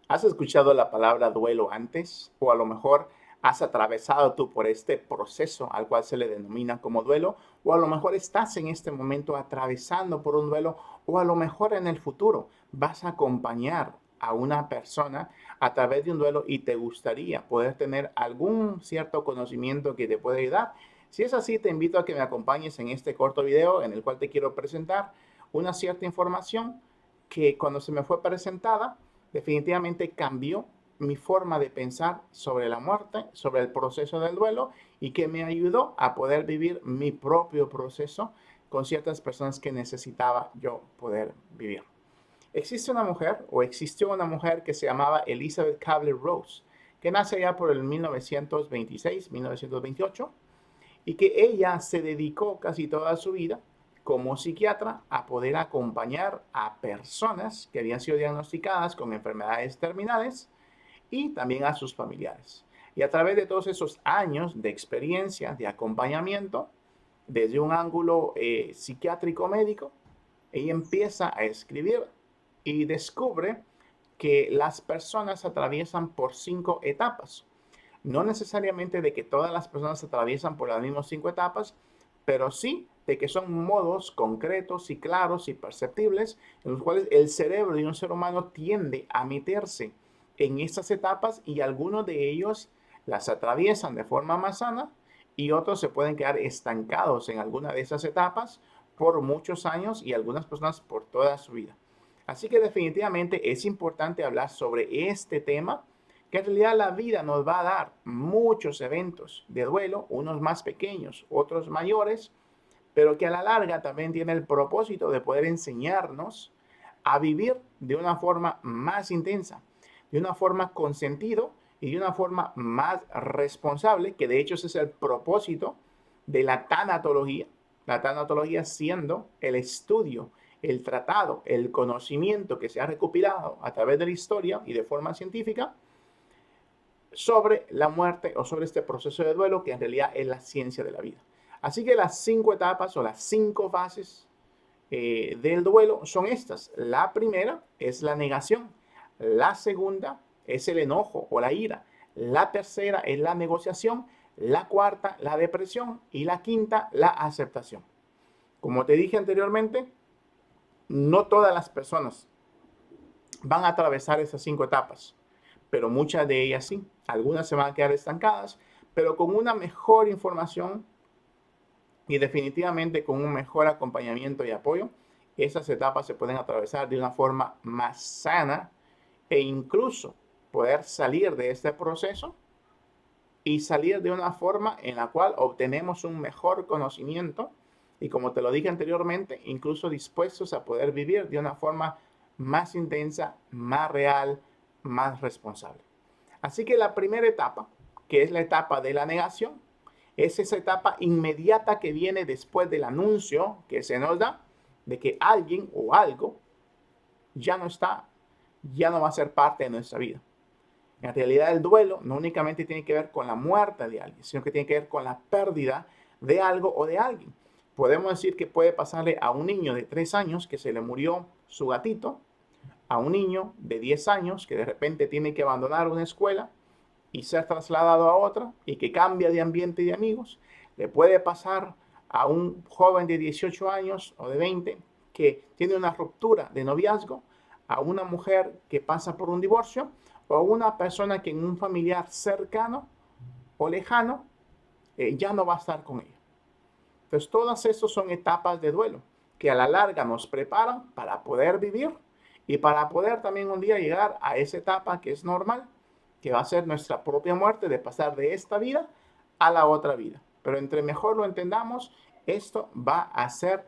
¿Has escuchado la palabra duelo antes? O a lo mejor has atravesado tú por este proceso al cual se le denomina como duelo, o a lo mejor estás en este momento atravesando por un duelo, o a lo mejor en el futuro vas a acompañar a una persona a través de un duelo y te gustaría poder tener algún cierto conocimiento que te pueda ayudar. Si es así, te invito a que me acompañes en este corto video en el cual te quiero presentar una cierta información que cuando se me fue presentada, definitivamente cambió mi forma de pensar sobre la muerte, sobre el proceso del duelo y que me ayudó a poder vivir mi propio proceso con ciertas personas que necesitaba yo poder vivir. Existe una mujer o existió una mujer que se llamaba Elizabeth Kubler-Ross, que nace allá por el 1926, 1928 y que ella se dedicó casi toda su vida como psiquiatra a poder acompañar a personas que habían sido diagnosticadas con enfermedades terminales y también a sus familiares. Y a través de todos esos años de experiencia, de acompañamiento, desde un ángulo psiquiátrico médico, ella empieza a escribir y descubre que las personas atraviesan por 5 etapas. No necesariamente de que todas las personas atraviesan por las mismas 5 etapas, pero sí de que son modos concretos y claros y perceptibles en los cuales el cerebro de un ser humano tiende a meterse en estas etapas y algunos de ellos las atraviesan de forma más sana y otros se pueden quedar estancados en alguna de esas etapas por muchos años y algunas personas por toda su vida. Así que definitivamente es importante hablar sobre este tema, que en realidad la vida nos va a dar muchos eventos de duelo, unos más pequeños, otros mayores, pero que a la larga también tiene el propósito de poder enseñarnos a vivir de una forma más intensa, de una forma con sentido y de una forma más responsable, que de hecho ese es el propósito de la tanatología siendo el estudio, el tratado, el conocimiento que se ha recopilado a través de la historia y de forma científica sobre la muerte o sobre este proceso de duelo que en realidad es la ciencia de la vida. Así que las 5 etapas o las 5 fases del duelo son estas. La primera es la negación, la segunda es el enojo o la ira, la tercera es la negociación, la cuarta la depresión y la quinta la aceptación. Como te dije anteriormente, no todas las personas van a atravesar esas 5 etapas, pero muchas de ellas sí. Algunas se van a quedar estancadas, pero con una mejor información y definitivamente con un mejor acompañamiento y apoyo, esas etapas se pueden atravesar de una forma más sana e incluso poder salir de este proceso y salir de una forma en la cual obtenemos un mejor conocimiento y, como te lo dije anteriormente, incluso dispuestos a poder vivir de una forma más intensa, más real, más responsable. Así que la primera etapa, que es la etapa de la negación, es esa etapa inmediata que viene después del anuncio que se nos da de que alguien o algo ya no está, ya no va a ser parte de nuestra vida. En realidad el duelo no únicamente tiene que ver con la muerte de alguien, sino que tiene que ver con la pérdida de algo o de alguien. Podemos decir que puede pasarle a un niño de 3 años que se le murió su gatito, a un niño de 10 años que de repente tiene que abandonar una escuela y ser trasladado a otra y que cambia de ambiente y de amigos. Le puede pasar a un joven de 18 años o de 20 que tiene una ruptura de noviazgo, a una mujer que pasa por un divorcio o a una persona que en un familiar cercano o lejano ya no va a estar con ella. Entonces, todas estas son etapas de duelo que a la larga nos preparan para poder vivir y para poder también un día llegar a esa etapa que es normal, que va a ser nuestra propia muerte, de pasar de esta vida a la otra vida. Pero entre mejor lo entendamos, esto va a ser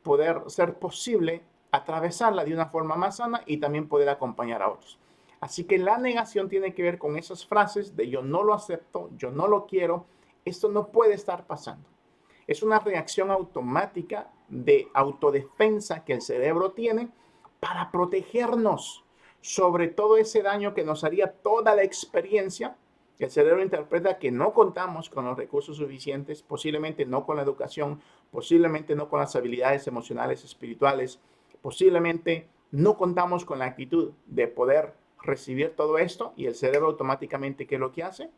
poder ser posible atravesarla de una forma más sana y también poder acompañar a otros. Así que la negación tiene que ver con esas frases de yo no lo acepto, yo no lo quiero, esto no puede estar pasando. Es una reacción automática de autodefensa que el cerebro tiene para protegernos sobre todo ese daño que nos haría toda la experiencia. El cerebro interpreta que no contamos con los recursos suficientes, posiblemente no con la educación, posiblemente no con las habilidades emocionales, espirituales, posiblemente no contamos con la actitud de poder recibir todo esto y el cerebro automáticamente, ¿qué es lo que hace?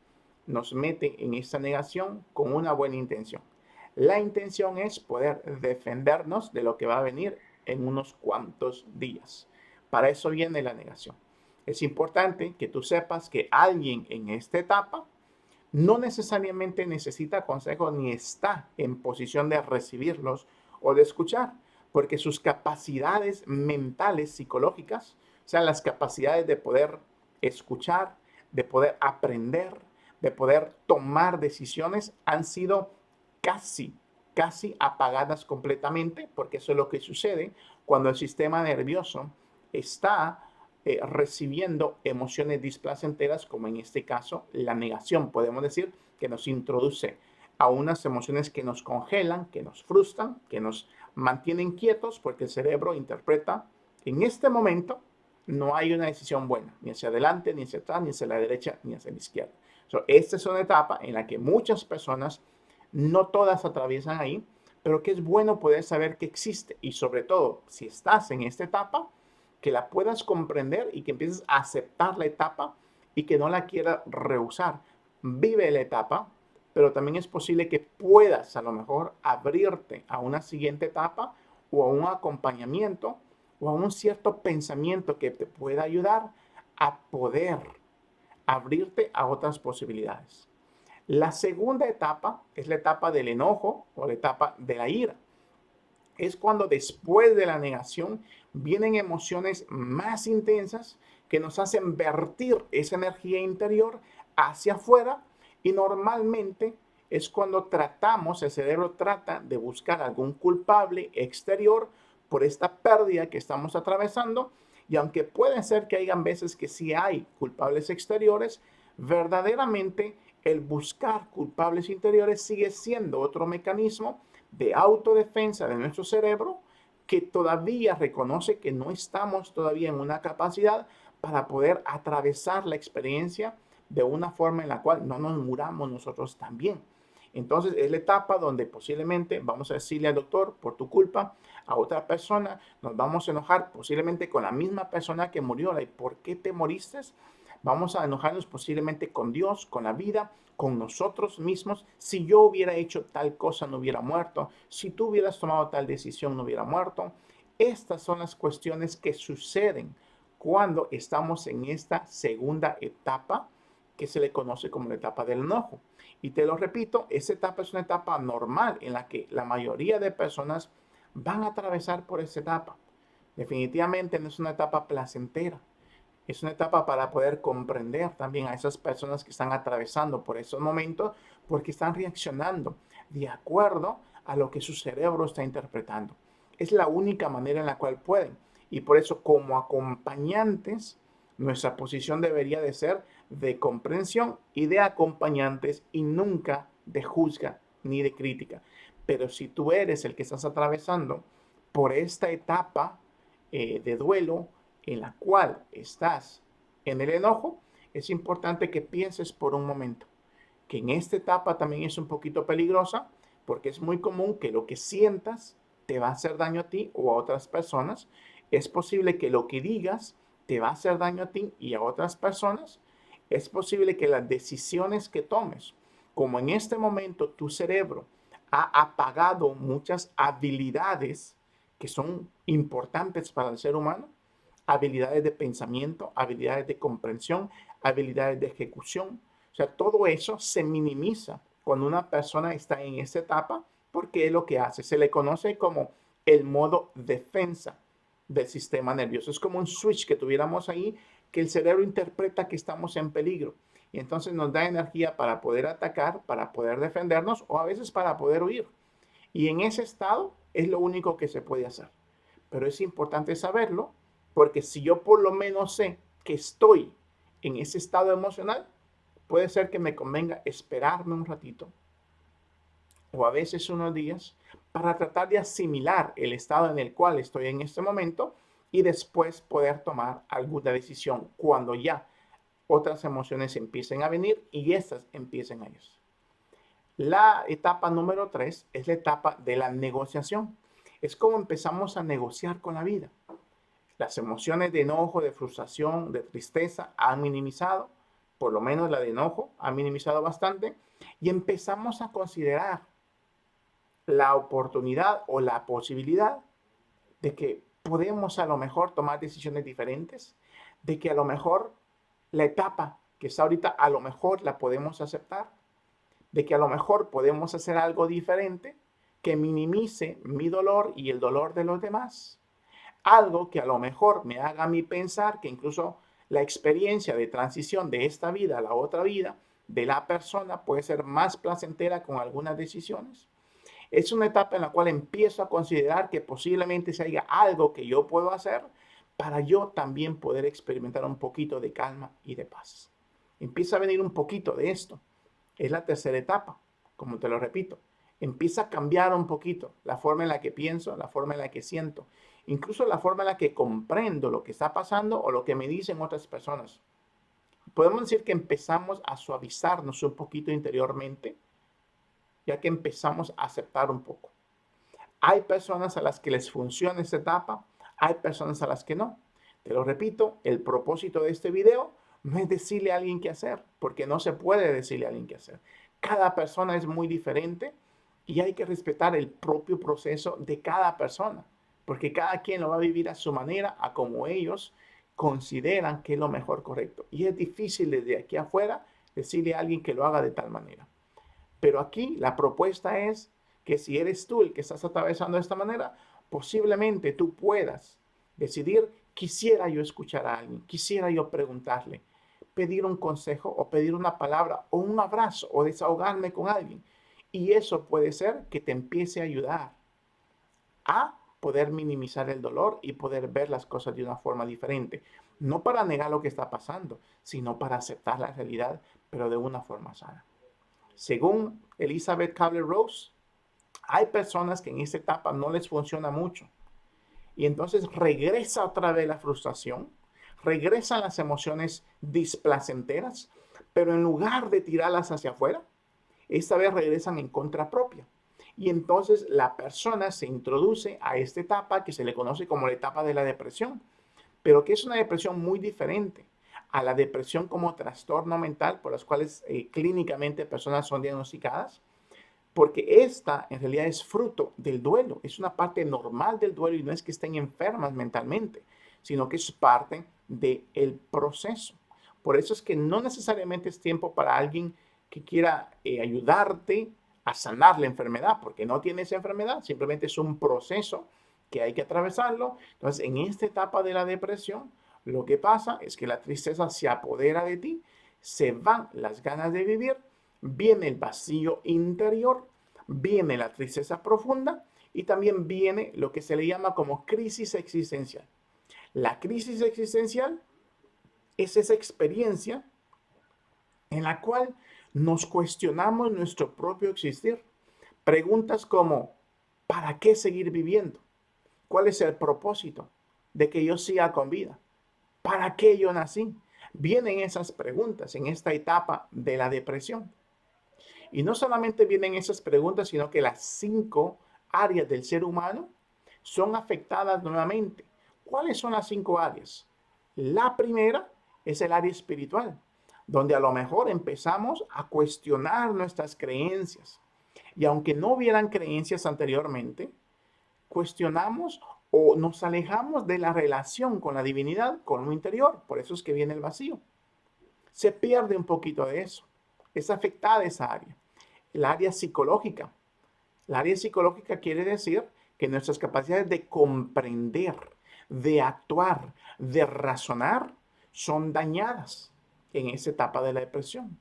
Nos mete en esta negación con una buena intención. La intención es poder defendernos de lo que va a venir en unos cuantos días. Para eso viene la negación. Es importante que tú sepas que alguien en esta etapa no necesariamente necesita consejos ni está en posición de recibirlos o de escuchar, porque sus capacidades mentales, psicológicas, o sea, las capacidades de poder escuchar, de poder aprender, de poder tomar decisiones, han sido casi, casi apagadas completamente, porque eso es lo que sucede cuando el sistema nervioso está recibiendo emociones displacenteras, como en este caso la negación. Podemos decir que nos introduce a unas emociones que nos congelan, que nos frustran, que nos mantienen quietos, porque el cerebro interpreta en este momento no hay una decisión buena, ni hacia adelante, ni hacia atrás, ni hacia la derecha, ni hacia la izquierda. Esta es una etapa en la que muchas personas, no todas atraviesan ahí, pero que es bueno poder saber que existe y sobre todo si estás en esta etapa, que la puedas comprender y que empieces a aceptar la etapa y que no la quieras rehusar. Vive la etapa, pero también es posible que puedas a lo mejor abrirte a una siguiente etapa o a un acompañamiento o a un cierto pensamiento que te pueda ayudar a poder abrirte a otras posibilidades. La segunda etapa es la etapa del enojo o la etapa de la ira. Es cuando después de la negación vienen emociones más intensas que nos hacen vertir esa energía interior hacia afuera y normalmente es cuando tratamos, el cerebro trata de buscar algún culpable exterior por esta pérdida que estamos atravesando y aunque puede ser que hayan veces que sí hay culpables exteriores, verdaderamente el buscar culpables interiores sigue siendo otro mecanismo de autodefensa de nuestro cerebro que todavía reconoce que no estamos todavía en una capacidad para poder atravesar la experiencia de una forma en la cual no nos muramos nosotros también. Entonces es la etapa donde posiblemente vamos a decirle al doctor, por tu culpa, a otra persona, nos vamos a enojar posiblemente con la misma persona que murió. ¿Y por qué te moriste? Vamos a enojarnos posiblemente con Dios, con la vida, con nosotros mismos. Si yo hubiera hecho tal cosa, no hubiera muerto. Si tú hubieras tomado tal decisión, no hubiera muerto. Estas son las cuestiones que suceden cuando estamos en esta segunda etapa que se le conoce como la etapa del enojo. Y te lo repito, esa etapa es una etapa normal en la que la mayoría de personas van a atravesar por esa etapa. Definitivamente no es una etapa placentera. Es una etapa para poder comprender también a esas personas que están atravesando por esos momentos porque están reaccionando de acuerdo a lo que su cerebro está interpretando. Es la única manera en la cual pueden. Y por eso como acompañantes, nuestra posición debería de ser de comprensión y de acompañantes y nunca de juzga ni de crítica. Pero si tú eres el que estás atravesando por esta etapa de duelo, en la cual estás en el enojo, es importante que pienses por un momento que en esta etapa también es un poquito peligrosa porque es muy común que lo que sientas te va a hacer daño a ti o a otras personas. Es posible que lo que digas te va a hacer daño a ti y a otras personas. Es posible que las decisiones que tomes, como en este momento tu cerebro ha apagado muchas habilidades que son importantes para el ser humano, habilidades de pensamiento, habilidades de comprensión, habilidades de ejecución. O sea, todo eso se minimiza cuando una persona está en esta etapa porque es lo que hace. Se le conoce como el modo defensa del sistema nervioso. Es como un switch que tuviéramos ahí que el cerebro interpreta que estamos en peligro. Y entonces nos da energía para poder atacar, para poder defendernos o a veces para poder huir. Y en ese estado es lo único que se puede hacer. Pero es importante saberlo porque si yo por lo menos sé que estoy en ese estado emocional, puede ser que me convenga esperarme un ratito o a veces unos días para tratar de asimilar el estado en el cual estoy en este momento y después poder tomar alguna decisión cuando ya otras emociones empiecen a venir y estas empiecen a ir. La etapa número 3 es la etapa de la negociación. Es como empezamos a negociar con la vida. Las emociones de enojo, de frustración, de tristeza han minimizado, por lo menos la de enojo ha minimizado bastante, y empezamos a considerar la oportunidad o la posibilidad de que podemos a lo mejor tomar decisiones diferentes, de que a lo mejor la etapa que está ahorita a lo mejor la podemos aceptar, de que a lo mejor podemos hacer algo diferente que minimice mi dolor y el dolor de los demás. Algo que a lo mejor me haga a mí pensar que incluso la experiencia de transición de esta vida a la otra vida de la persona puede ser más placentera con algunas decisiones. Es una etapa en la cual empiezo a considerar que posiblemente se haya algo que yo puedo hacer para yo también poder experimentar un poquito de calma y de paz. Empieza a venir un poquito de esto. Es la tercera etapa, como te lo repito. Empieza a cambiar un poquito la forma en la que pienso, la forma en la que siento, incluso la forma en la que comprendo lo que está pasando o lo que me dicen otras personas. Podemos decir que empezamos a suavizarnos un poquito interiormente, ya que empezamos a aceptar un poco. Hay personas a las que les funciona esta etapa, hay personas a las que no. Te lo repito, el propósito de este video no es decirle a alguien qué hacer, porque no se puede decirle a alguien qué hacer. Cada persona es muy diferente y hay que respetar el propio proceso de cada persona, porque cada quien lo va a vivir a su manera, a como ellos consideran que es lo mejor correcto. Y es difícil desde aquí afuera decirle a alguien que lo haga de tal manera. Pero aquí la propuesta es que si eres tú el que estás atravesando de esta manera, posiblemente tú puedas decidir, quisiera yo escuchar a alguien, quisiera yo preguntarle, pedir un consejo o pedir una palabra o un abrazo o desahogarme con alguien. Y eso puede ser que te empiece a ayudar a poder minimizar el dolor y poder ver las cosas de una forma diferente. No para negar lo que está pasando, sino para aceptar la realidad, pero de una forma sana. Según Elizabeth Kubler-Ross, hay personas que en esta etapa no les funciona mucho. Y entonces regresa otra vez la frustración, regresan las emociones displacenteras, pero en lugar de tirarlas hacia afuera, esta vez regresan en contra propia. Y entonces la persona se introduce a esta etapa que se le conoce como la etapa de la depresión, pero que es una depresión muy diferente a la depresión como trastorno mental por las cuales clínicamente personas son diagnosticadas, porque esta en realidad es fruto del duelo, es una parte normal del duelo y no es que estén enfermas mentalmente, sino que es parte del proceso. Por eso es que no necesariamente es tiempo para alguien que quiera ayudarte a sanar la enfermedad, porque no tiene esa enfermedad, simplemente es un proceso que hay que atravesarlo. Entonces, en esta etapa de la depresión, lo que pasa es que la tristeza se apodera de ti, se van las ganas de vivir, viene el vacío interior, viene la tristeza profunda y también viene lo que se le llama como crisis existencial. La crisis existencial es esa experiencia en la cual nos cuestionamos nuestro propio existir. Preguntas como, ¿para qué seguir viviendo? ¿Cuál es el propósito de que yo siga con vida? ¿Para qué yo nací? Vienen esas preguntas en esta etapa de la depresión. Y no solamente vienen esas preguntas, sino que las 5 áreas del ser humano son afectadas nuevamente. ¿Cuáles son las 5 áreas? La primera es el área espiritual, donde a lo mejor empezamos a cuestionar nuestras creencias. Y aunque no hubieran creencias anteriormente, cuestionamos o nos alejamos de la relación con la divinidad, con lo interior. Por eso es que viene el vacío. Se pierde un poquito de eso. Es afectada esa área. El área psicológica. El área psicológica quiere decir que nuestras capacidades de comprender, de actuar, de razonar, son dañadas en esa etapa de la depresión.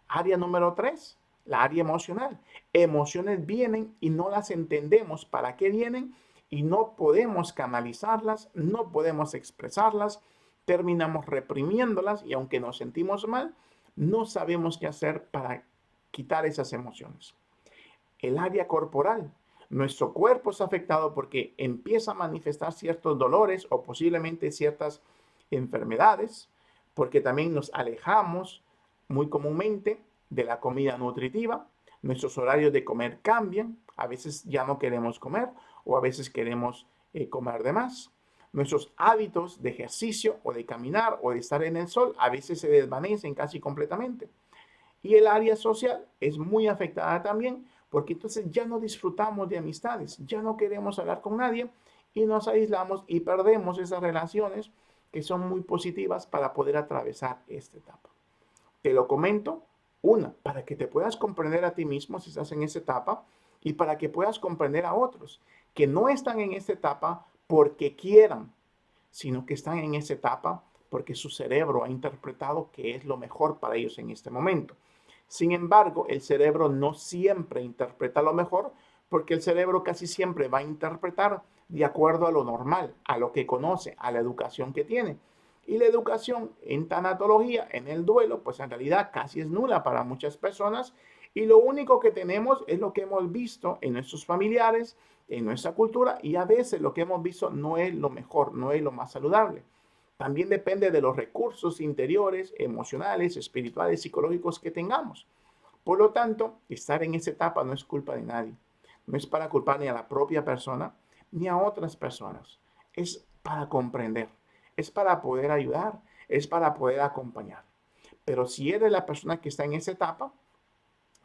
Área número 3, la área emocional. Emociones vienen y no las entendemos para qué vienen y no podemos canalizarlas, no podemos expresarlas, terminamos reprimiéndolas y aunque nos sentimos mal, no sabemos qué hacer para quitar esas emociones. El área corporal. Nuestro cuerpo es afectado porque empieza a manifestar ciertos dolores o posiblemente ciertas enfermedades, porque también nos alejamos muy comúnmente de la comida nutritiva. Nuestros horarios de comer cambian. A veces ya no queremos comer o a veces queremos comer de más. Nuestros hábitos de ejercicio o de caminar o de estar en el sol a veces se desvanecen casi completamente. Y el área social es muy afectada también porque entonces ya no disfrutamos de amistades, ya no queremos hablar con nadie y nos aislamos y perdemos esas relaciones que son muy positivas para poder atravesar esta etapa. Te lo comento, para que te puedas comprender a ti mismo si estás en esa etapa y para que puedas comprender a otros que no están en esta etapa porque quieran, sino que están en esa etapa porque su cerebro ha interpretado que es lo mejor para ellos en este momento. Sin embargo, el cerebro no siempre interpreta lo mejor porque el cerebro casi siempre va a interpretar de acuerdo a lo normal, a lo que conoce, a la educación que tiene. Y la educación en tanatología, en el duelo, pues en realidad casi es nula para muchas personas y lo único que tenemos es lo que hemos visto en nuestros familiares, en nuestra cultura y a veces lo que hemos visto no es lo mejor, no es lo más saludable. También depende de los recursos interiores, emocionales, espirituales, psicológicos que tengamos. Por lo tanto, estar en esa etapa no es culpa de nadie. No es para culpar ni a la propia persona ni a otras personas. Es para comprender, es para poder ayudar, es para poder acompañar. Pero si eres la persona que está en esa etapa,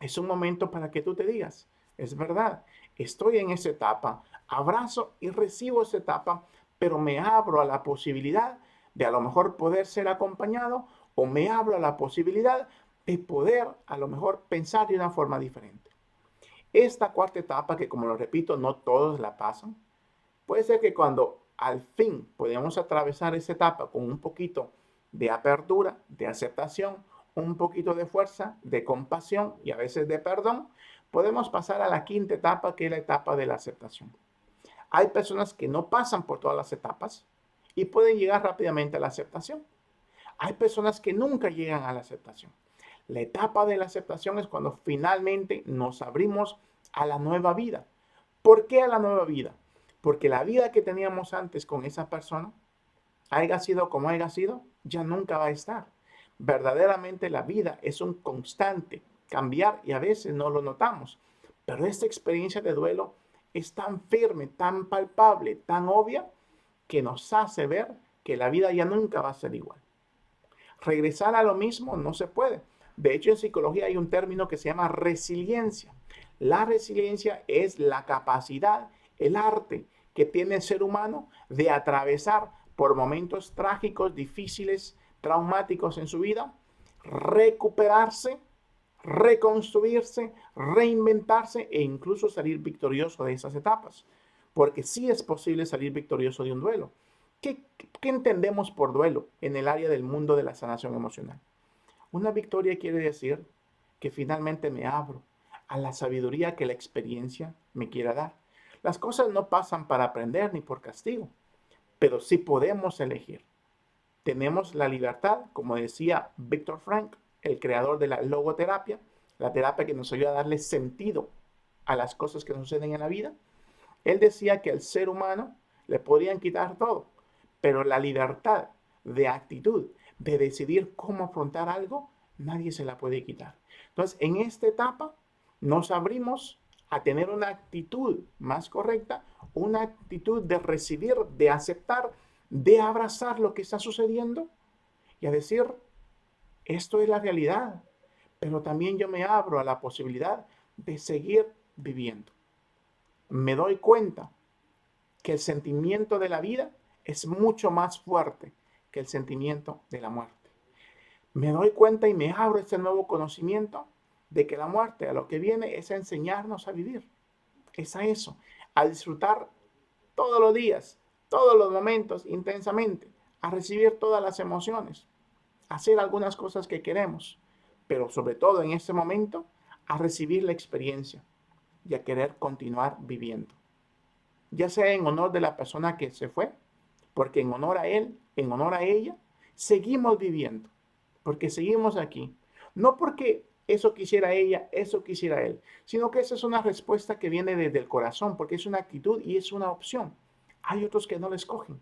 es un momento para que tú te digas, es verdad, estoy en esa etapa, abrazo y recibo esa etapa, pero me abro a la posibilidad de a lo mejor poder ser acompañado o me abro a la posibilidad de poder a lo mejor pensar de una forma diferente. Esta cuarta etapa, que como lo repito, no todos la pasan, puede ser que cuando al fin podemos atravesar esa etapa con un poquito de apertura, de aceptación, un poquito de fuerza, de compasión y a veces de perdón, podemos pasar a la quinta etapa, que es la etapa de la aceptación. Hay personas que no pasan por todas las etapas y pueden llegar rápidamente a la aceptación. Hay personas que nunca llegan a la aceptación. La etapa de la aceptación es cuando finalmente nos abrimos a la nueva vida. ¿Por qué a la nueva vida? Porque la vida que teníamos antes con esa persona, haya sido como haya sido, ya nunca va a estar. Verdaderamente la vida es un constante cambiar y a veces no lo notamos. Pero esta experiencia de duelo es tan firme, tan palpable, tan obvia, que nos hace ver que la vida ya nunca va a ser igual. Regresar a lo mismo no se puede. De hecho, en psicología hay un término que se llama resiliencia. La resiliencia es la capacidad, el arte que tiene el ser humano de atravesar por momentos trágicos, difíciles, traumáticos en su vida, recuperarse, reconstruirse, reinventarse e incluso salir victorioso de esas etapas. Porque sí es posible salir victorioso de un duelo. ¿Qué entendemos por duelo en el área del mundo de la sanación emocional? Una victoria quiere decir que finalmente me abro a la sabiduría que la experiencia me quiera dar. Las cosas no pasan para aprender ni por castigo, pero sí podemos elegir. Tenemos la libertad, como decía Viktor Frankl, el creador de la logoterapia, la terapia que nos ayuda a darle sentido a las cosas que nos suceden en la vida. Él decía que al ser humano le podrían quitar todo, pero la libertad de actitud, de decidir cómo afrontar algo, nadie se la puede quitar. Entonces, en esta etapa nos abrimos a tener una actitud más correcta, una actitud de recibir, de aceptar, de abrazar lo que está sucediendo y a decir, esto es la realidad, pero también yo me abro a la posibilidad de seguir viviendo. Me doy cuenta que el sentimiento de la vida es mucho más fuerte que el sentimiento de la muerte. Me doy cuenta y me abro este nuevo conocimiento de que la muerte a lo que viene es a enseñarnos a vivir. Es a eso, a disfrutar todos los días, todos los momentos intensamente, a recibir todas las emociones, a hacer algunas cosas que queremos, pero sobre todo en este momento, a recibir la experiencia y a querer continuar viviendo. Ya sea en honor de la persona que se fue, porque en honor a él, en honor a ella, seguimos viviendo, porque seguimos aquí. No porque eso quisiera ella, eso quisiera él, sino que esa es una respuesta que viene desde el corazón, porque es una actitud y es una opción. Hay otros que no la escogen,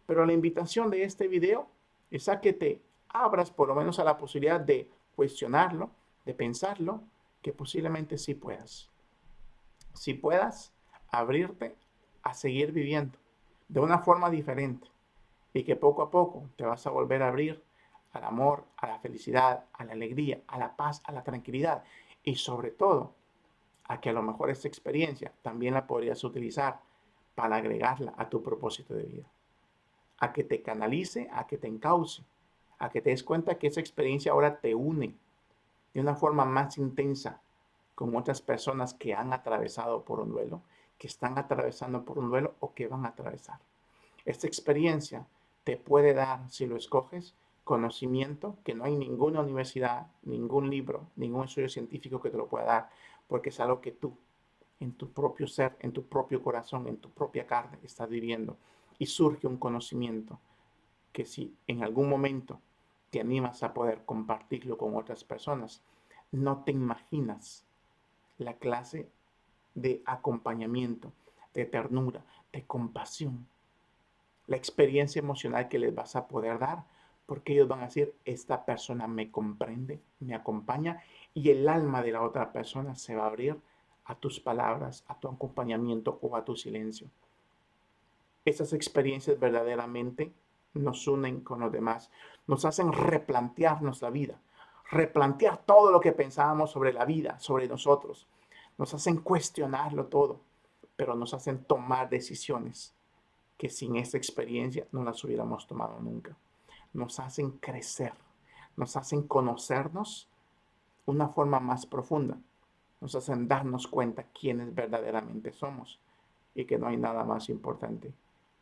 pero la invitación de este video es a que te abras por lo menos a la posibilidad de cuestionarlo, de pensarlo, que posiblemente sí puedas. Si puedas abrirte a seguir viviendo, de una forma diferente y que poco a poco te vas a volver a abrir al amor, a la felicidad, a la alegría, a la paz, a la tranquilidad y sobre todo a que a lo mejor esta experiencia también la podrías utilizar para agregarla a tu propósito de vida, a que te canalice, a que te encauce, a que te des cuenta que esa experiencia ahora te une de una forma más intensa con otras personas que han atravesado por un duelo, que están atravesando por un duelo o que van a atravesar. Esta experiencia te puede dar, si lo escoges, conocimiento que no hay ninguna universidad, ningún libro, ningún estudio científico que te lo pueda dar, porque es algo que tú, en tu propio ser, en tu propio corazón, en tu propia carne, estás viviendo. Y surge un conocimiento que si en algún momento te animas a poder compartirlo con otras personas, no te imaginas la clase de acompañamiento, de ternura, de compasión, la experiencia emocional que les vas a poder dar, porque ellos van a decir, esta persona me comprende, me acompaña y el alma de la otra persona se va a abrir a tus palabras, a tu acompañamiento o a tu silencio. Esas experiencias verdaderamente nos unen con los demás, nos hacen replantearnos la vida, replantear todo lo que pensábamos sobre la vida, sobre nosotros, nos hacen cuestionarlo todo, pero nos hacen tomar decisiones que sin esa experiencia no las hubiéramos tomado nunca. Nos hacen crecer, nos hacen conocernos de una forma más profunda, nos hacen darnos cuenta quiénes verdaderamente somos y que no hay nada más importante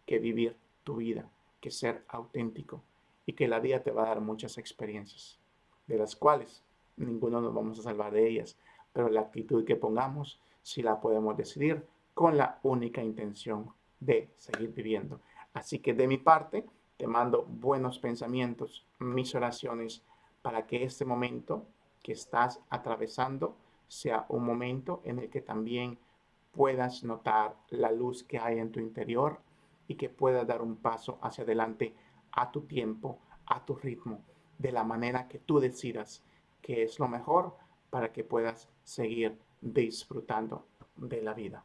que vivir tu vida, que ser auténtico y que la vida te va a dar muchas experiencias, de las cuales ninguno nos vamos a salvar de ellas, pero la actitud que pongamos sí la podemos decidir con la única intención de seguir viviendo. Así que de mi parte, te mando buenos pensamientos, mis oraciones, para que este momento que estás atravesando sea un momento en el que también puedas notar la luz que hay en tu interior y que puedas dar un paso hacia adelante a tu tiempo, a tu ritmo, de la manera que tú decidas que es lo mejor para que puedas seguir disfrutando de la vida.